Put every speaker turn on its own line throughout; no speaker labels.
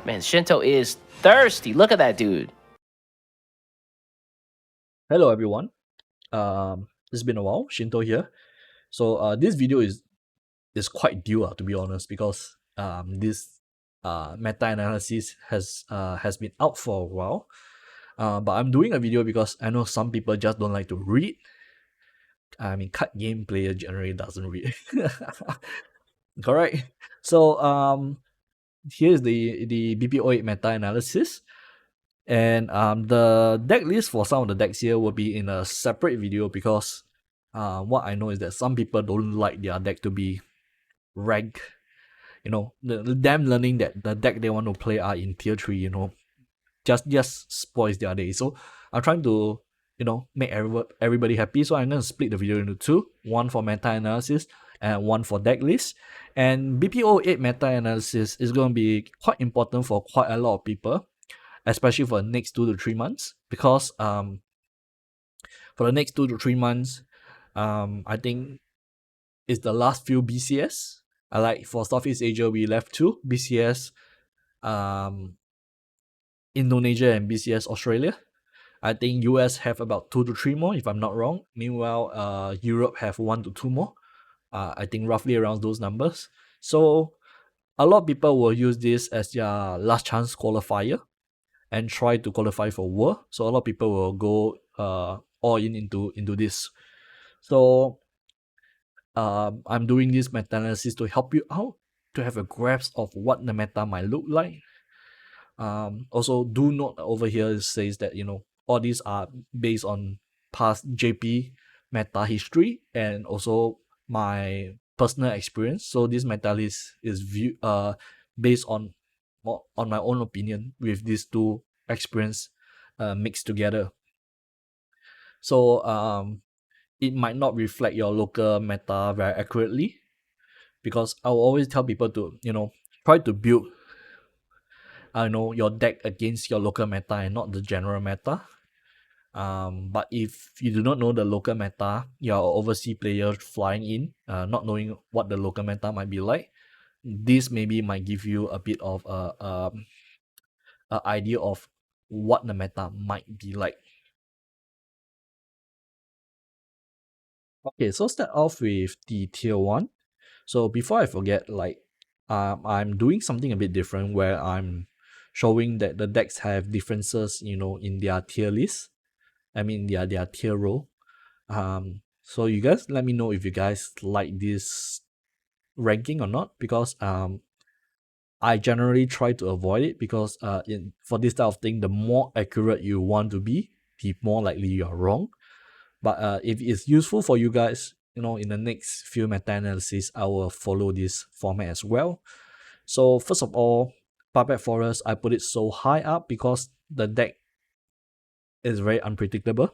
Man, Shinto is thirsty. Look at that dude.
Hello everyone. It's been a while. Shinto here. So this video is quite due, to be honest, because this meta analysis has been out for a while. But I'm doing a video because I know some people just don't like to read. I mean, cut game player generally doesn't read. Correct. So here's the BP08 meta analysis. And the deck list for some of the decks here will be in a separate video because what I know is that some people don't like their deck to be ranked. You know, them learning that the deck they want to play are in tier 3, just spoils their day. So I'm trying to, make everybody happy. So I'm going to split the video into two, one for meta analysis and one for deck list. And BP08 meta analysis is going to be quite important for quite a lot of people, especially for the next 2 to 3 months, because for the next 2 to 3 months, I think it's the last few BCS. Like for Southeast Asia, we left 2 BCS, Indonesia and BCS Australia. I think US have about 2 to 3 more, if I'm not wrong. Meanwhile, Europe have 1 to 2 more. I think roughly around those numbers. So a lot of people will use this as their last chance qualifier and try to qualify for World. So a lot of people will go all into this. So I'm doing this meta analysis to help you out to have a grasp of what the meta might look like. Also, do note over here it says that all these are based on past JP meta history and also my personal experience. So this meta list is based on my own opinion with these two experience mixed together. So it might not reflect your local meta very accurately, because I will always tell people to try to build your deck against your local meta and not the general meta. But if you do not know the local meta, you're an overseas player flying in, not knowing what the local meta might be like, this maybe might give you a bit of a idea of what the meta might be like. Okay, so start off with the tier 1. So before I forget, I'm doing something a bit different where I'm showing that the decks have differences, in their tier list. I mean their tier row. So you guys let me know if you guys like this ranking or not, because I generally try to avoid it, because for this type of thing, the more accurate you want to be, the more likely you are wrong. But if it's useful for you guys, in the next few meta analysis, I will follow this format as well. So first of all, Puppet Forest, I put it so high up because the deck is very unpredictable.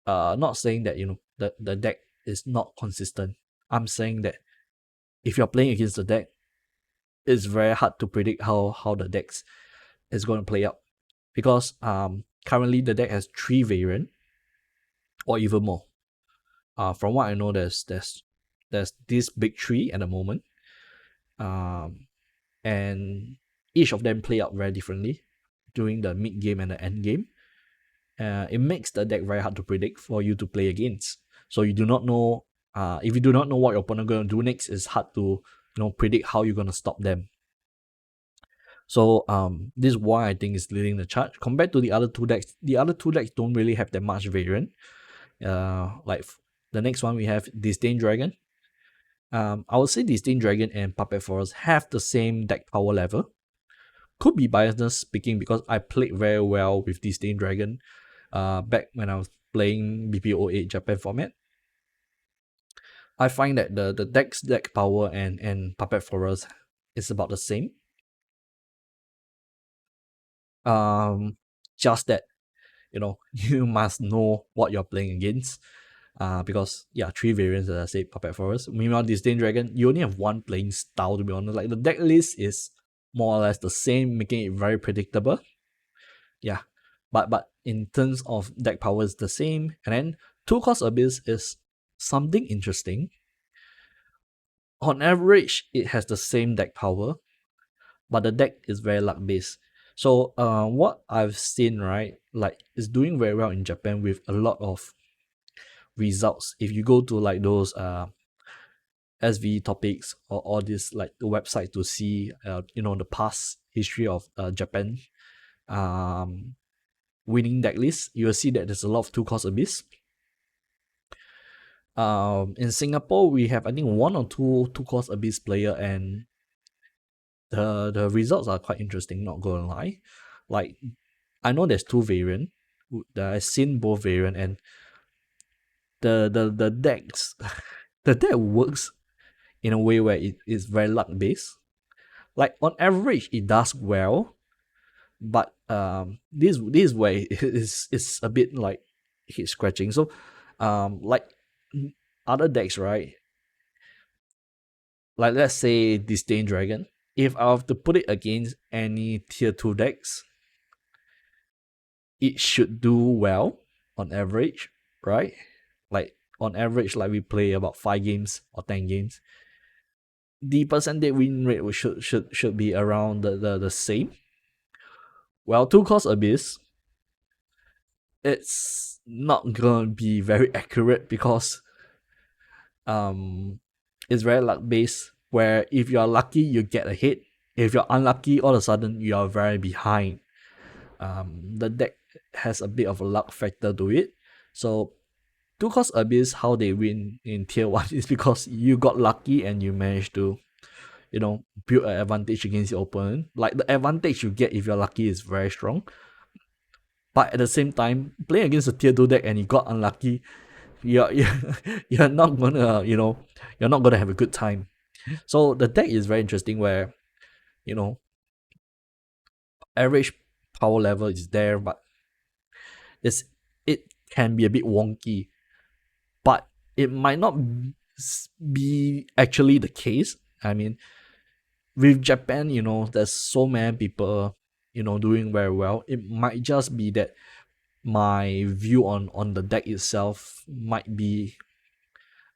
Not saying that the deck is not consistent. I'm saying that if you're playing against the deck, it's very hard to predict how the decks is going to play out, because currently the deck has 3 variant or even more. From what I know, there's this big 3 at the moment, and each of them play out very differently during the mid game and the end game. It makes the deck very hard to predict for you to play against. So you do not know, if you do not know what your opponent going to do next, it's hard to predict how you're going to stop them. So this is why I think it's leading the charge compared to the other 2 decks. The other 2 decks don't really have that much variant. Like the next one we have Disdain Dragon. I would say Disdain Dragon and Puppet Forest have the same deck power level. Could be biasness speaking, because I played very well with Disdain Dragon back when I was playing BP08 Japan format. I find that the deck's deck power and Puppet Forest is about the same. Just that you must know what you're playing against. Because 3 variants, as I said, Puppet Forest. Meanwhile, Disdain Dragon, you only have 1 playing style, to be honest. Like the deck list is more or less the same, making it very predictable. Yeah. But in terms of deck power, it's the same. And then 2-cost Abyss is something interesting. On average, it has the same deck power, but the deck is very luck based. So what I've seen, right, like, is doing very well in Japan with a lot of results. If you go to like those SV topics or all this like the website to see the past history of Japan um winning deck list, you will see that there's a lot of two cost abyss. In Singapore, we have I think one or two cost abyss player, and the results are quite interesting. Not gonna lie, like I know there's two variant. I've seen both variant, and the decks, the deck works in a way where it is very luck based. Like on average, it does well, but this way is a bit like hit scratching. So like other decks, right? Like let's say Disdain Dragon. If I have to put it against any tier 2 decks, it should do well on average, right? Like on average, like we play about 5 games or 10 games. The percentage win rate should be around the same. Well, 2 cost abyss, it's not gonna be very accurate because it's very luck based, where if you're lucky you get a hit, if you're unlucky all of a sudden you are very behind. The deck has a bit of a luck factor to it. So 2 cost abyss, how they win in tier 1 is because you got lucky and you managed to build an advantage against your opponent. Like the advantage you get if you're lucky is very strong, but at the same time, playing against a tier 2 deck and you got unlucky, you're not gonna you're not gonna have a good time. So the deck is very interesting, where average power level is there, but it can be a bit wonky, but it might not be actually the case. I mean, with Japan, there's so many people doing very well. It might just be that my view on the deck itself might be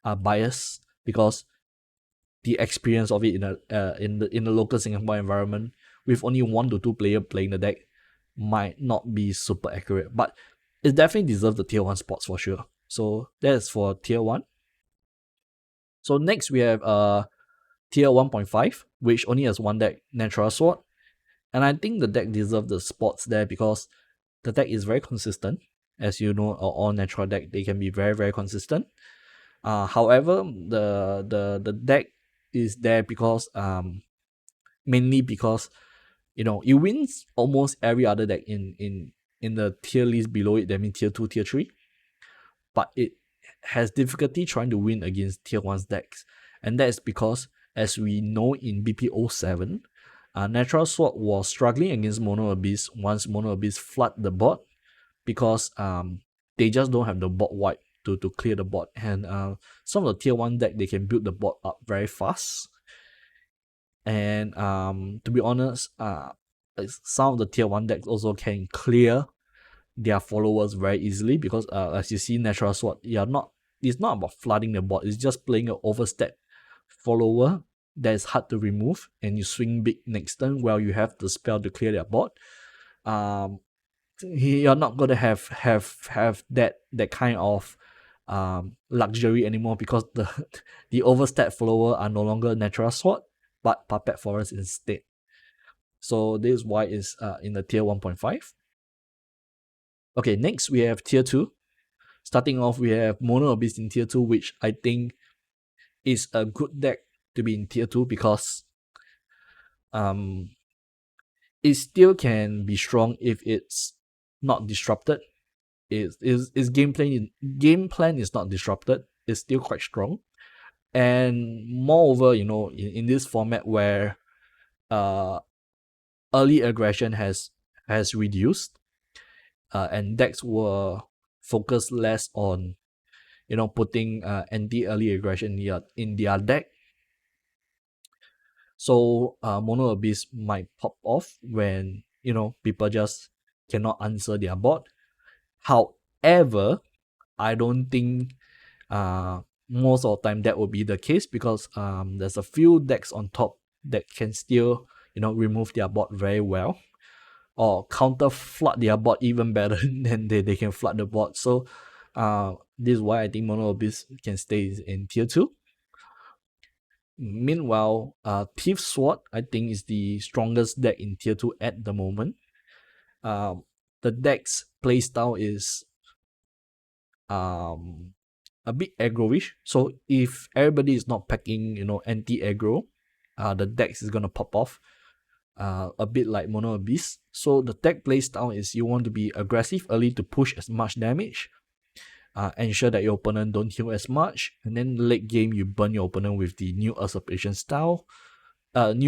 biased, because the experience of it in the local Singapore environment with only 1 to 2 player playing the deck might not be super accurate, but it definitely deserves the tier 1 spots for sure. So that's for tier 1. So next we have tier 1.5, which only has 1 deck, Natural Sword. And I think the deck deserves the spots there because the deck is very consistent. As you know, all natural deck, they can be very, very consistent. However, the deck is there because mainly because it wins almost every other deck in the tier list below it. That means tier 2, tier 3, but it has difficulty trying to win against tier 1's decks, and that is because, as we know, in BP07, Natural Sword was struggling against Mono Abyss once Mono Abyss flood the board, because they just don't have the board wipe to clear the board, and some of the tier 1 deck, they can build the board up very fast. And to be honest, some of the tier 1 decks also can clear their followers very easily, because as you see, Natural Sword, it's not about flooding the board, it's just playing an overstep follower that is hard to remove, and you swing big next turn while you have the spell to clear their board. You're not gonna have that kind of luxury anymore, because the overstep follower are no longer Natural Sword but Puppet Forest instead. So this is why it's in the tier 1.5. Okay, next we have tier 2. Starting off, we have Mono Abyss in tier 2, which I think is a good deck to be in tier 2, because it still can be strong if it's not disrupted. Its game plan is not disrupted. It's still quite strong. And moreover, in this format where early aggression has reduced, and decks were focused less on putting anti-early aggression in their deck. So Mono Abyss might pop off when people just cannot answer their board. However, I don't think most of the time that will be the case, because there's a few decks on top that can still remove their board very well, or counter flood their board even better than they can flood the board. So this is why I think Mono Abyss can stay in tier 2. Meanwhile, Thief Sword I think is the strongest deck in tier 2 at the moment. The deck's playstyle is a bit aggro-ish. So if everybody is not packing, anti-aggro, the decks is gonna pop off. A bit like Mono Abyss. So the deck playstyle is you want to be aggressive early to push as much damage. Ensure that your opponent don't heal as much, and then late game you burn your opponent with the new usurpation spell. And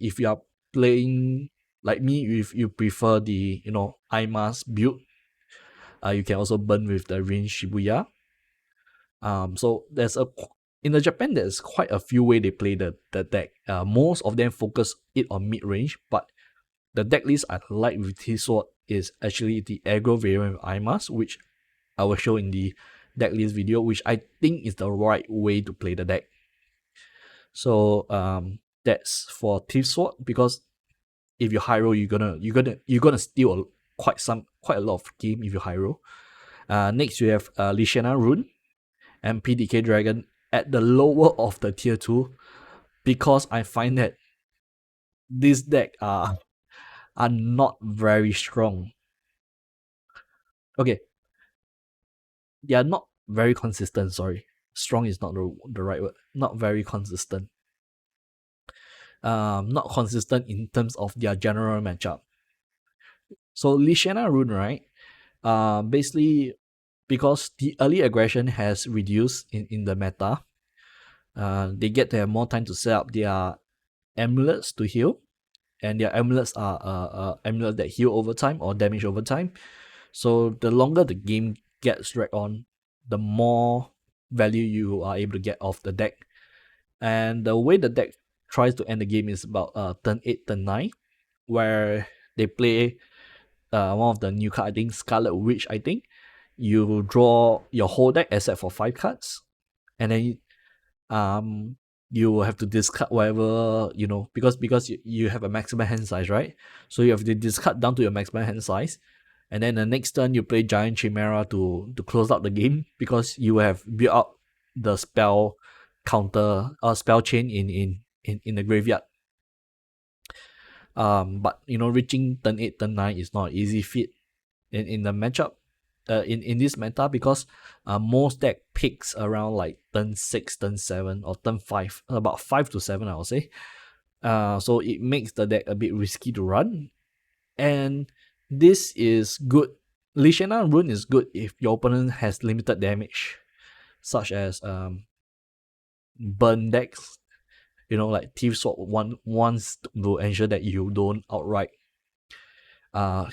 if you are playing like me, if you prefer the IMAS build, you can also burn with the Rin Shibuya. So in the Japan, there's quite a few way they play the deck. Most of them focus it on mid range, but the deck list I like with his sword is actually the aggro variant with IMAS, which I will show in the deck list video, which I think is the right way to play the deck. So that's for Thief Sword, because if you high roll, you're gonna steal quite a lot of game if you high roll. Next you have Lishana Rune and PDK Dragon at the lower of the tier 2, because I find that this deck are not very strong. Okay, they are not very consistent. Sorry, strong is not the right word. Not very consistent. Not consistent in terms of their general matchup. So Lishana Rune, right? Basically, because the early aggression has reduced in the meta, they get to have more time to set up their amulets to heal, and their amulets are amulets that heal over time or damage over time. So the longer the game gets dragged on, the more value you are able to get off the deck. And the way the deck tries to end the game is about turn 8, turn 9, where they play one of the new card, I think Scarlet Witch, I think. You draw your whole deck except for 5 cards, and then you have to discard whatever, because you have a maximum hand size, right? So you have to discard down to your maximum hand size, and then the next turn you play Giant Chimera to close out the game, because you have built up the spell counter spell chain in the graveyard. But reaching turn 8, turn 9 is not an easy feat in the matchup. In this meta, because most deck picks around like turn 6, turn 7, or turn 5, about 5 to 7 I would say. So it makes the deck a bit risky to run, and this is good. Lishana Rune is good if your opponent has limited damage, such as burn decks, like Thief Sword wants to ensure that you don't outright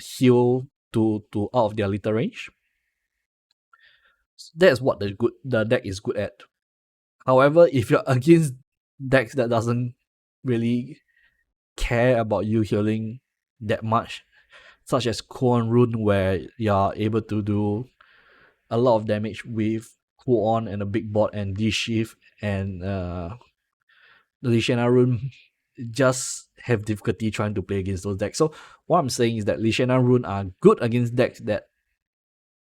heal to out of their little range. That's what the deck is good at. However, if you're against decks that doesn't really care about you healing that much, such as Kuon Rune, where you're able to do a lot of damage with Kuon and a big board and D-Shift, and the Lishana Rune just have difficulty trying to play against those decks. So what I'm saying is that Lishana Rune are good against decks that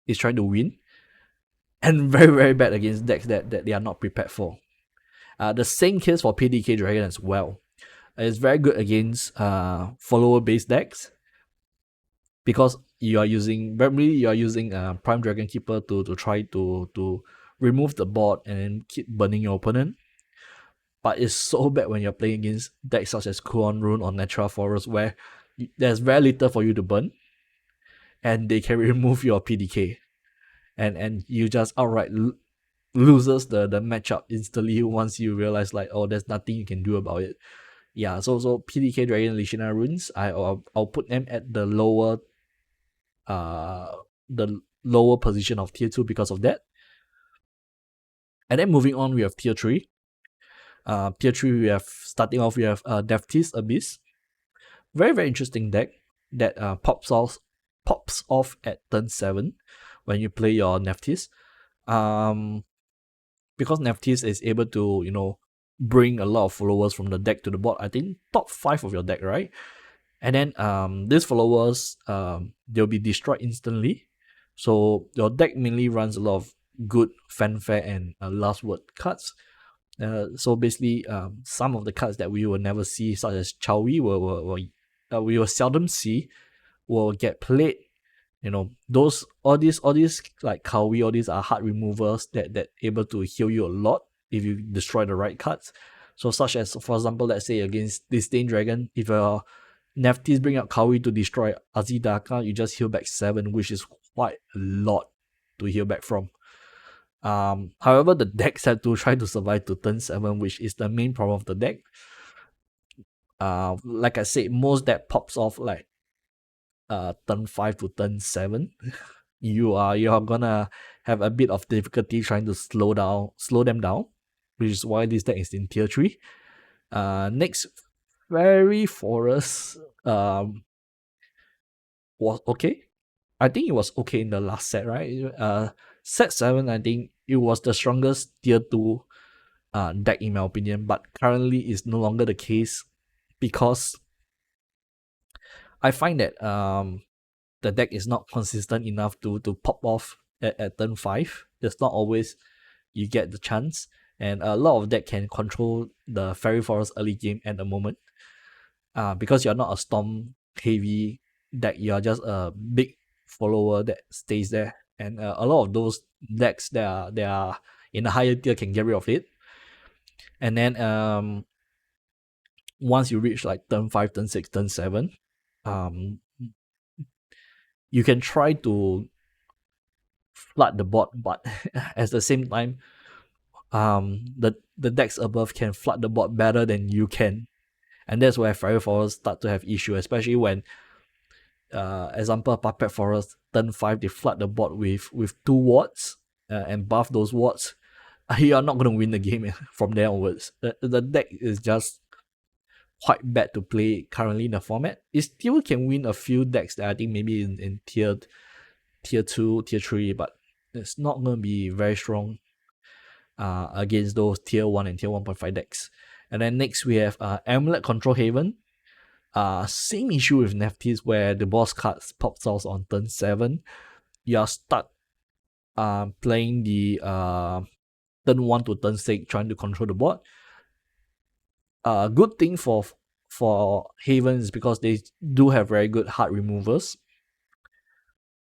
is trying to win, and very, very bad against decks that they are not prepared for. The same case for PDK Dragon as well. It's very good against follower-based decks, because you are using Prime Dragon Keeper to try to remove the board and then keep burning your opponent. But it's so bad when you're playing against decks such as Kuon Rune or Natural Forest, where there's very little for you to burn, and they can remove your PDK, and you just outright loses the matchup instantly once you realize like, oh, there's nothing you can do about it. Yeah, so PDK Dragon Lishana Runes, I'll put them at the lower position of tier 2 because of that. And then moving on, we have tier 3. Tier 3, starting off we have Death's Abyss. Very, very interesting deck that pops off at turn 7 when you play your Nephthys. because Nephthys is able to, bring a lot of followers from the deck to the board. I think top 5 of your deck, right? And then these followers, they'll be destroyed instantly. So your deck mainly runs a lot of good fanfare and last word cards. So basically, some of the cards that we will never see, such as Chowi, we will seldom see, will get played. Those all these like Kawi, all these are hard removers that able to heal you a lot if you destroy the right cards. So such as, for example, let's say against Disdain Dragon, if your Nephthys bring out Kawi to destroy Azidaka, you just heal back 7, which is quite a lot to heal back from. However, the decks have to try to survive to turn 7, which is the main problem of the deck. Like I said, most deck pops off like turn 5 to turn 7. you're gonna have a bit of difficulty trying to slow them down, which is why this deck is in tier 3. Next, Fairy Forest was okay. I think it was okay in the last set, right? Set 7, I think it was the strongest tier 2 deck in my opinion, but currently is no longer the case because I find that the deck is not consistent enough to pop off at turn 5. It's not always you get the chance, and a lot of deck can control the Fairy Forest early game at the moment. Because you're not a storm heavy deck, you're just a big follower that stays there, and a lot of those decks that are in the higher tier can get rid of it. And then once you reach like turn 5, turn 6, turn 7, you can try to flood the board, but at the same time, the decks above can flood the board better than you can, and that's where Fairy Forest start to have issue, especially when example Puppet Forest turn 5 they flood the board with 2 wards and buff those wards. You are not going to win the game from there onwards. The deck is just quite bad to play currently in the format. It still can win a few decks that I think maybe in tier 2, tier 3, but it's not going to be very strong against those tier 1 and tier 1.5 decks. And then next we have Amulet Control Haven. Same issue with Nephthys where the boss cards pops out on turn 7. You are stuck playing the turn 1 to turn 6 trying to control the board. Good thing for Haven is because they do have very good hard removers.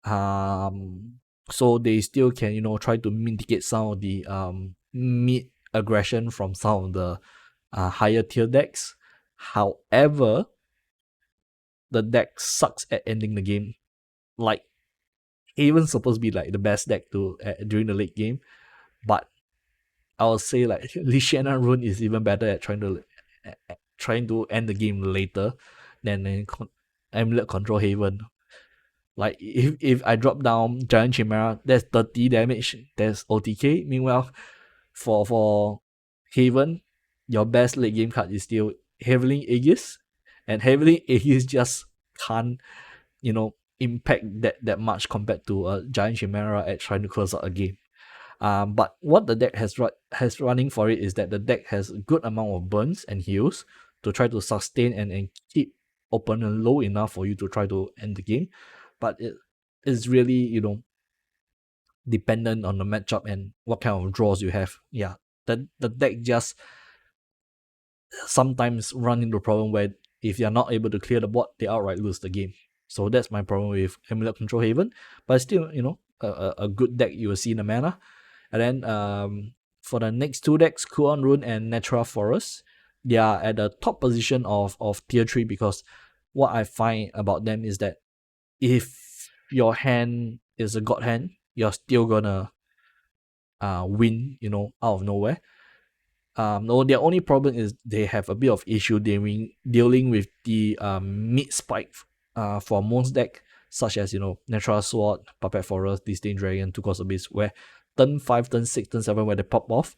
So they still can try to mitigate some of the mid aggression from some of the higher tier decks. However, the deck sucks at ending the game. Like, Haven's supposed to be like the best deck to during the late game, but I would say like Lishana Rune is even better at trying to end the game later than Amulet Control Haven. Like if I drop down Giant Chimera, that's 30 damage, that's OTK. Meanwhile, for Haven, your best late game card is still Heavenly Aegis, and Heavenly Aegis just can't impact that much compared to a Giant Chimera at trying to close out a game. But what the deck has running for it is that the deck has a good amount of burns and heals to try to sustain and keep opponent low enough for you to try to end the game. But it is really dependent on the matchup and what kind of draws you have. Yeah, the deck just sometimes run into a problem where if you're not able to clear the board, they outright lose the game. So that's my problem with Amulet Control Haven. But still, a good deck you will see in the mana. And then for the next 2 decks, Kuon Rune and Natural Forest, they are at the top position of tier 3 because what I find about them is that if your hand is a god hand, you're still gonna win, out of nowhere. No, their only problem is they have a bit of issue dealing with the mid spike for most deck, such as Natural Sword, Puppet Forest, Disdain Dragon, 2 Cost Abyss, where turn 5, turn 6, turn 7 where they pop off.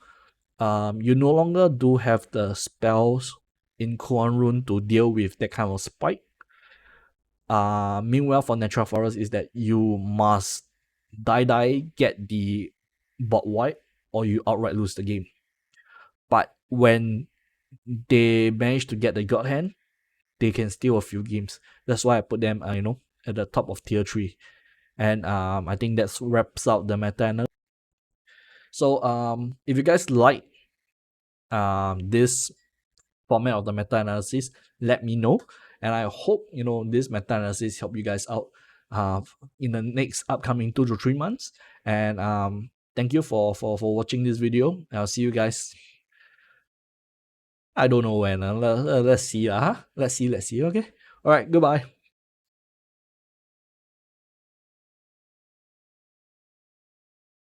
You no longer do have the spells in Kuan Rune to deal with that kind of spike. Meanwhile, for Natural Forest is that you must die get the bot wipe, or you outright lose the game. But when they manage to get the God Hand, they can steal a few games. That's why I put them, at the top of tier 3. And I think that wraps up the meta analysis. So if you guys like this format of the meta analysis, let me know. And I hope this meta analysis help you guys out in the next upcoming 2 to 3 months. And thank you for watching this video. I'll see you guys. I don't know when. Let's see. Let's see. Okay. All right. Goodbye.